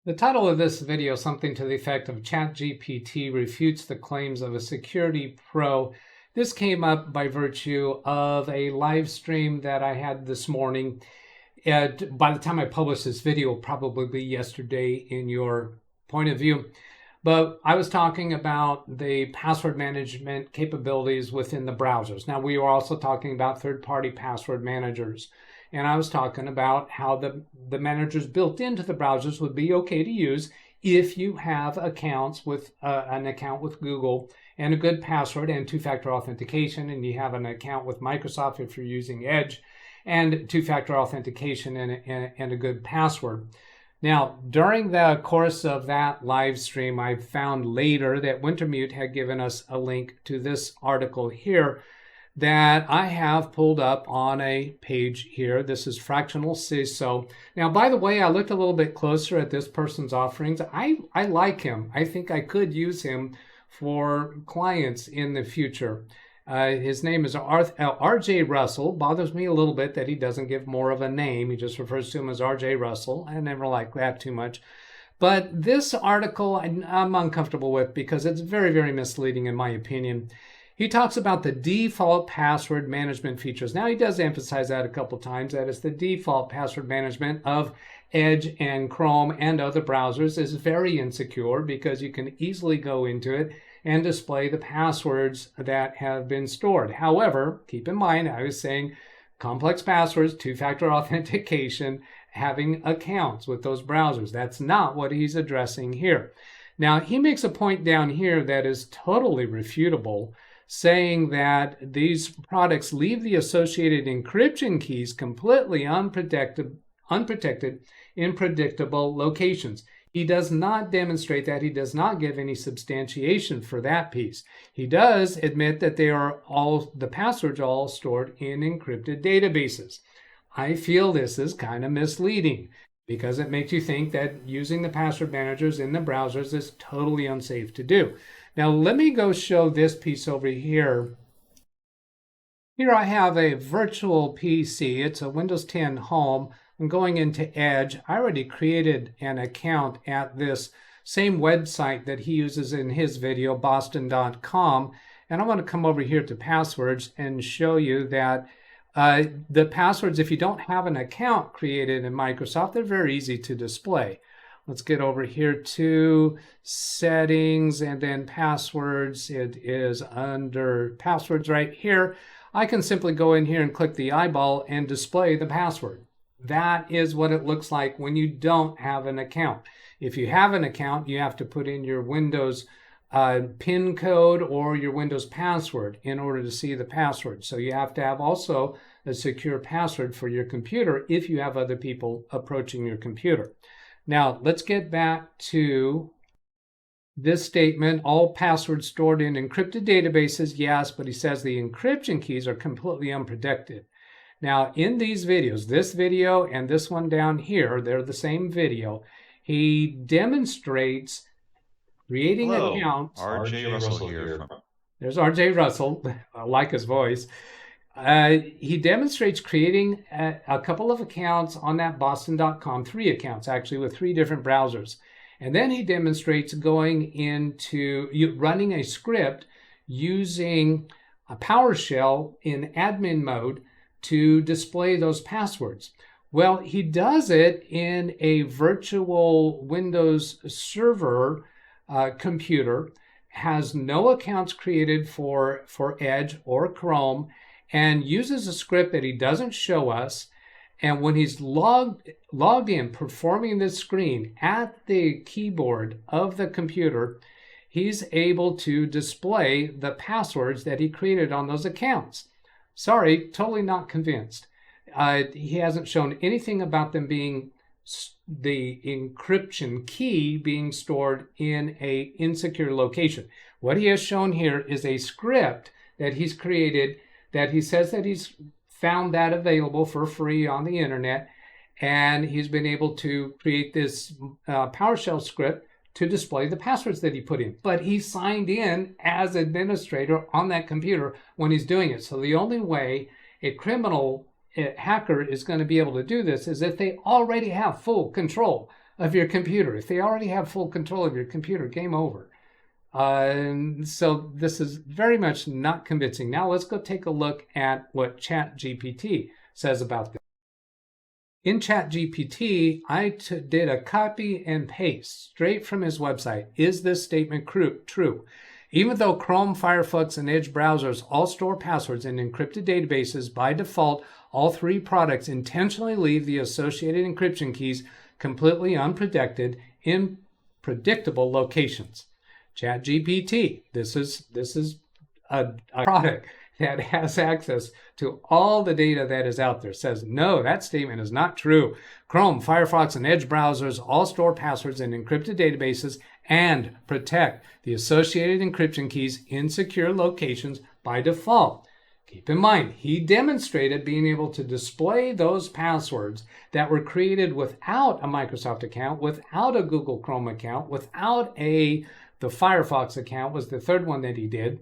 The title of this video is something to the effect of ChatGPT refutes the claims of a security pro. This came up by virtue of a live stream that I had this morning. By the time I publish this video, it'll probably be yesterday in your point of view. But I was talking about the password management capabilities within the browsers. Now, we were also talking about third-party password managers. And I was talking about how the managers built into the browsers would be okay to use if you have accounts with an account with Google and a good password and two-factor authentication, and you have an account with Microsoft if you're using Edge, and two-factor authentication and a good password. Now, during the course of that live stream, I found later that Wintermute had given us a link to this article here that I have pulled up on a page here. This is Fractional CISO. Now, by the way, I looked a little bit closer at this person's offerings. I like him. I think I could use him for clients in the future. His name is RJ Russell. Bothers me a little bit that he doesn't give more of a name. He just refers to him as RJ Russell. I never like that too much. But this article I'm uncomfortable with because it's very, very misleading in my opinion. He talks about the default password management features. Now, he does emphasize that a couple times, that it's the default password management of Edge and Chrome and other browsers is very insecure because you can easily go into it and display the passwords that have been stored. However, keep in mind, I was saying complex passwords, two-factor authentication, having accounts with those browsers. That's not what he's addressing here. Now, he makes a point down here that is totally refutable, saying that these products leave the associated encryption keys completely unprotected in predictable locations. He does not demonstrate that. He does not give any substantiation for that piece. He does admit that the passwords are all stored in encrypted databases. I feel this is kind of misleading because it makes you think that using the password managers in the browsers is totally unsafe to do. Now, let me go show this piece over here. Here I have a virtual PC. It's a Windows 10 Home. I'm going into Edge. I already created an account at this same website that he uses in his video, boston.com. And I'm going to come over here to passwords and show you that the passwords, if you don't have an account created in Microsoft, they're very easy to display. Let's get over here to settings and then passwords. It is under passwords right here. I can simply go in here and click the eyeball and display the password. That is what it looks like when you don't have an account. If you have an account, you have to put in your Windows PIN code or your Windows password in order to see the password. So you have to have also a secure password for your computer if you have other people approaching your computer. Now, let's get back to this statement. All passwords stored in encrypted databases, yes, but he says the encryption keys are completely unprotected. Now, in these videos, this video and this one down here, they're the same video. He demonstrates creating accounts. RJ Russell here. There's RJ Russell. I like his voice. He demonstrates creating a couple of accounts on that boston.com, 3 accounts actually with 3 different browsers. And then he demonstrates going into running a script using a PowerShell in admin mode to display those passwords. Well, he does it in a virtual Windows server computer, has no accounts created for Edge or Chrome, and uses a script that he doesn't show us. And when he's logged in, performing this screen at the keyboard of the computer, he's able to display the passwords that he created on those accounts. Sorry, totally not convinced. He hasn't shown anything about them being the encryption key being stored in a insecure location. What he has shown here is a script that he's created that he says that he's found that available for free on the internet, and he's been able to create this PowerShell script to display the passwords that he put in. But he signed in as administrator on that computer when he's doing it. So the only way a criminal hacker is going to be able to do this is if they already have full control of your computer. If they already have full control of your computer, game over. So this is very much not convincing. Now let's go take a look at what ChatGPT says about this. In ChatGPT, I did a copy and paste straight from his website. Is this statement true? Even though Chrome, Firefox, and Edge browsers all store passwords in encrypted databases, by default, all three products intentionally leave the associated encryption keys completely unprotected in predictable locations. ChatGPT, this is a product that has access to all the data that is out there, says, no, that statement is not true. Chrome, Firefox, and Edge browsers all store passwords in encrypted databases and protect the associated encryption keys in secure locations by default. Keep in mind, he demonstrated being able to display those passwords that were created without a Microsoft account, without a Google Chrome account, without the Firefox account was the third one that he did.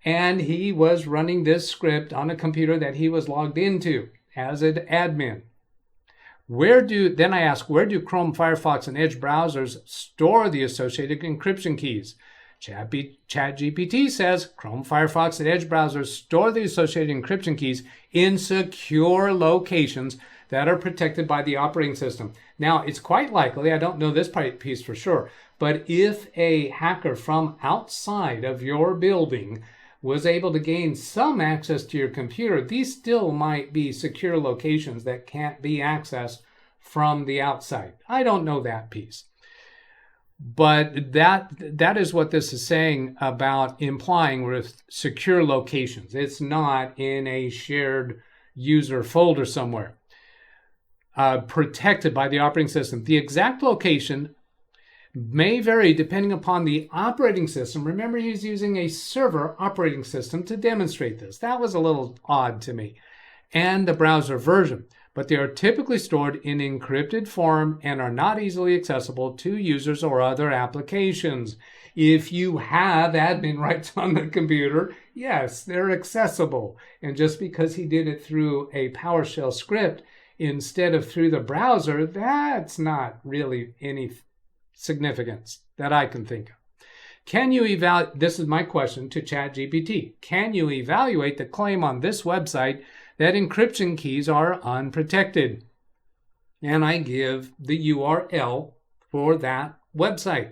And he was running this script on a computer that he was logged into as an admin. Then I asked, where do Chrome, Firefox, and Edge browsers store the associated encryption keys? ChatGPT says Chrome, Firefox, and Edge browsers store the associated encryption keys in secure locations that are protected by the operating system. Now, it's quite likely, I don't know this piece for sure, but if a hacker from outside of your building was able to gain some access to your computer, these still might be secure locations that can't be accessed from the outside. I don't know that piece. But that is what this is saying about implying with secure locations. It's not in a shared user folder somewhere. Protected by the operating system. The exact location may vary depending upon the operating system. Remember, he's using a server operating system to demonstrate this. That was a little odd to me. And the browser version. But they are typically stored in encrypted form and are not easily accessible to users or other applications. If you have admin rights on the computer, yes, they're accessible. And just because he did it through a PowerShell script instead of through the browser, that's not really any significance that I can think of. Can you evaluate, this is my question to ChatGPT, can you evaluate the claim on this website that encryption keys are unprotected? And I give the URL for that website.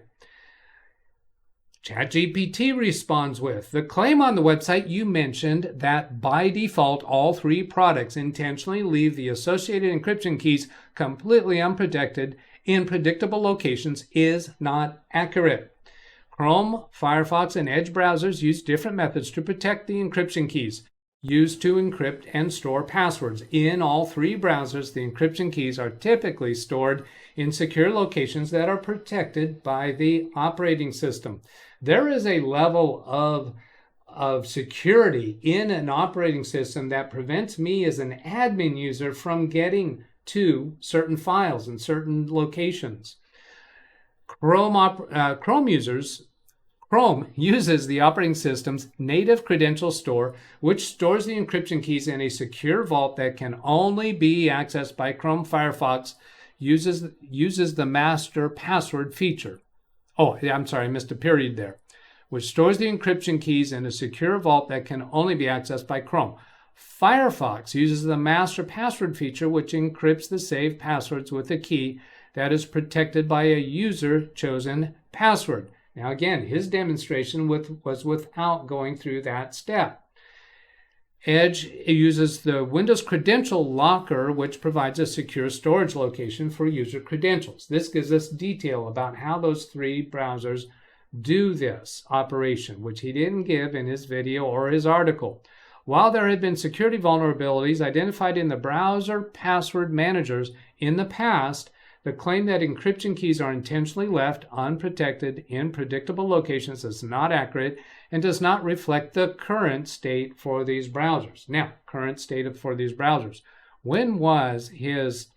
ChatGPT responds with, the claim on the website you mentioned that by default all three products intentionally leave the associated encryption keys completely unprotected in predictable locations is not accurate. Chrome, Firefox, and Edge browsers use different methods to protect the encryption keys used to encrypt and store passwords. In all three browsers, the encryption keys are typically stored in secure locations that are protected by the operating system. There is a level of security in an operating system that prevents me as an admin user from getting to certain files in certain locations. Chrome uses the operating system's native credential store, which stores the encryption keys in a secure vault that can only be accessed by Chrome. Firefox uses the master password feature. Oh, I'm sorry, I missed a period there. Which stores the encryption keys in a secure vault that can only be accessed by Chrome. Firefox uses the master password feature, which encrypts the saved passwords with a key that is protected by a user-chosen password. Now again, his demonstration was without going through that step. Edge uses the Windows Credential Locker, which provides a secure storage location for user credentials. This gives us detail about how those three browsers do this operation, which he didn't give in his video or his article. While there had been security vulnerabilities identified in the browser password managers in the past, the claim that encryption keys are intentionally left unprotected in predictable locations is not accurate and does not reflect the current state for these browsers. Now, current state for these browsers. When was his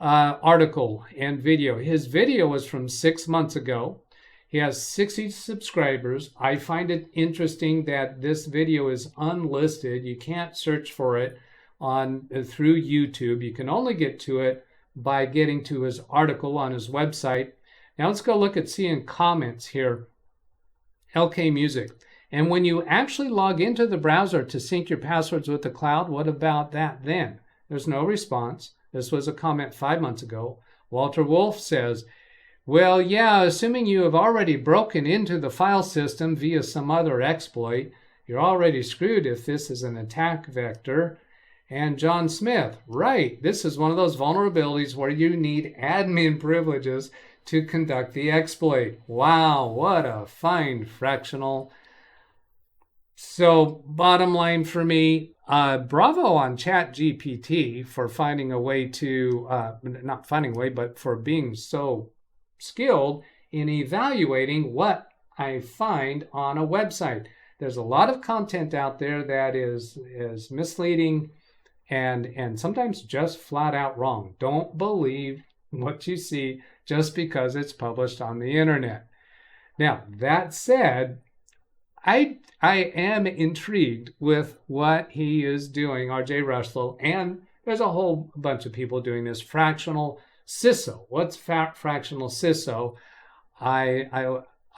article and video? His video was from 6 months ago. He has 60 subscribers. I find it interesting that this video is unlisted. You can't search for it through YouTube. You can only get to it by getting to his article on his website. Now let's go look at seeing comments here. LK Music. And when you actually log into the browser to sync your passwords with the cloud, what about that then? There's no response. This was a comment 5 months ago. Walter Wolf says, well, yeah, assuming you have already broken into the file system via some other exploit, you're already screwed if this is an attack vector. And John Smith, right, this is one of those vulnerabilities where you need admin privileges to conduct the exploit. Wow, what a fine fractional. So bottom line for me, bravo on ChatGPT for finding a way to, not finding a way, but for being so skilled in evaluating what I find on a website. There's a lot of content out there that is misleading and sometimes just flat out wrong. Don't believe what you see just because it's published on the internet. Now, that said, I am intrigued with what he is doing, RJ Russell, and there's a whole bunch of people doing this. Fractional CISO. What's fractional CISO? I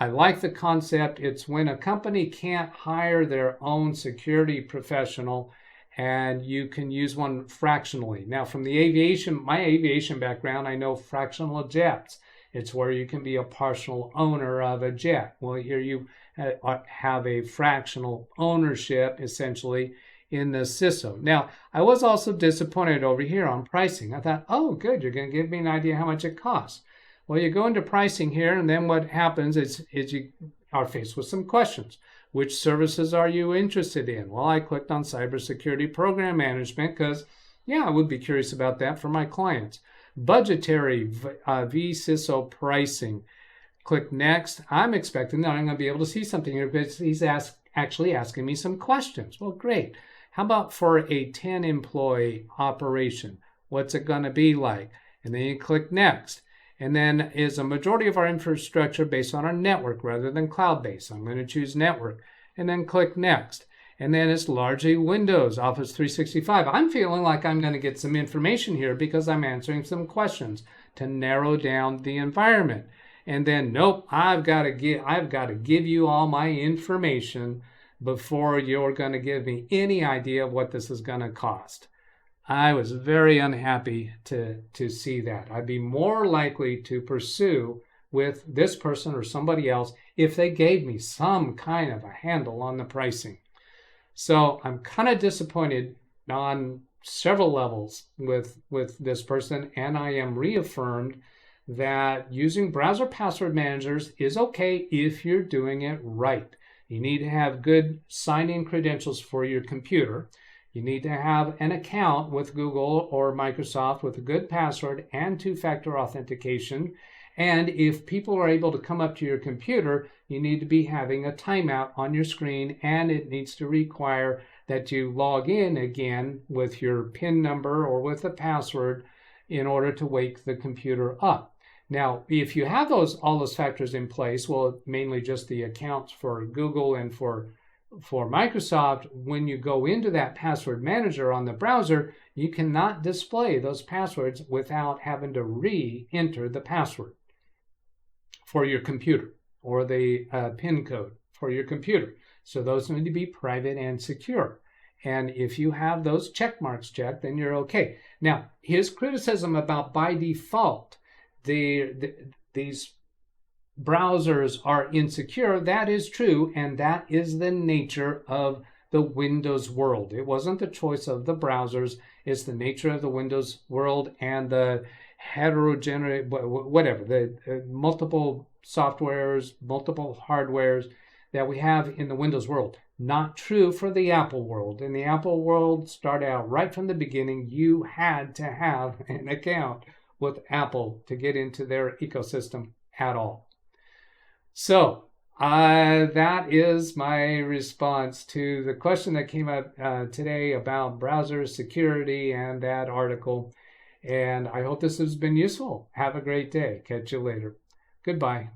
like the concept. It's when a company can't hire their own security professional and you can use one fractionally. Now, from the my aviation background, I know fractional jets. It's where you can be a partial owner of a jet. Well, here you have a fractional ownership, essentially, in the CISO. Now, I was also disappointed over here on pricing. I thought, oh, good, you're going to give me an idea how much it costs. Well, you go into pricing here, and then what happens is you are faced with some questions. Which services are you interested in? Well, I clicked on cybersecurity program management because, yeah, I would be curious about that for my clients. Budgetary vCISO pricing. Click next. I'm expecting that I'm going to be able to see something here because he's actually asking me some questions. Well, great. How about for a 10-employee operation? What's it going to be like? And then you click next. And then is a majority of our infrastructure based on our network rather than cloud-based? I'm going to choose network and then click next. And then it's largely Windows, Office 365. I'm feeling like I'm going to get some information here because I'm answering some questions to narrow down the environment. And then, nope, I've got to give you all my information before you're going to give me any idea of what this is going to cost. I was very unhappy to see that. I'd be more likely to pursue with this person or somebody else if they gave me some kind of a handle on the pricing. So I'm kind of disappointed on several levels with this person, and I am reaffirmed that using browser password managers is okay if you're doing it right. You need to have good sign-in credentials for your computer. You need to have an account with Google or Microsoft with a good password and two-factor authentication. And if people are able to come up to your computer, you need to be having a timeout on your screen, and it needs to require that you log in again with your PIN number or with a password in order to wake the computer up. Now, if you have all those factors in place, well, mainly just the accounts for Google and for Microsoft, when you go into that password manager on the browser, you cannot display those passwords without having to re-enter the password for your computer or the PIN code for your computer. So those need to be private and secure. And if you have those check marks checked, then you're okay. Now, his criticism about by default, these browsers are insecure, that is true, and that is the nature of the Windows world. It wasn't the choice of the browsers, it's the nature of the Windows world and the heterogeneous, whatever, the multiple softwares, multiple hardwares that we have in the Windows world. Not true for the Apple world. In the Apple world, started out right from the beginning, you had to have an account with Apple to get into their ecosystem at all. So that is my response to the question that came up today about browser security and that article. And I hope this has been useful. Have a great day. Catch you later. Goodbye.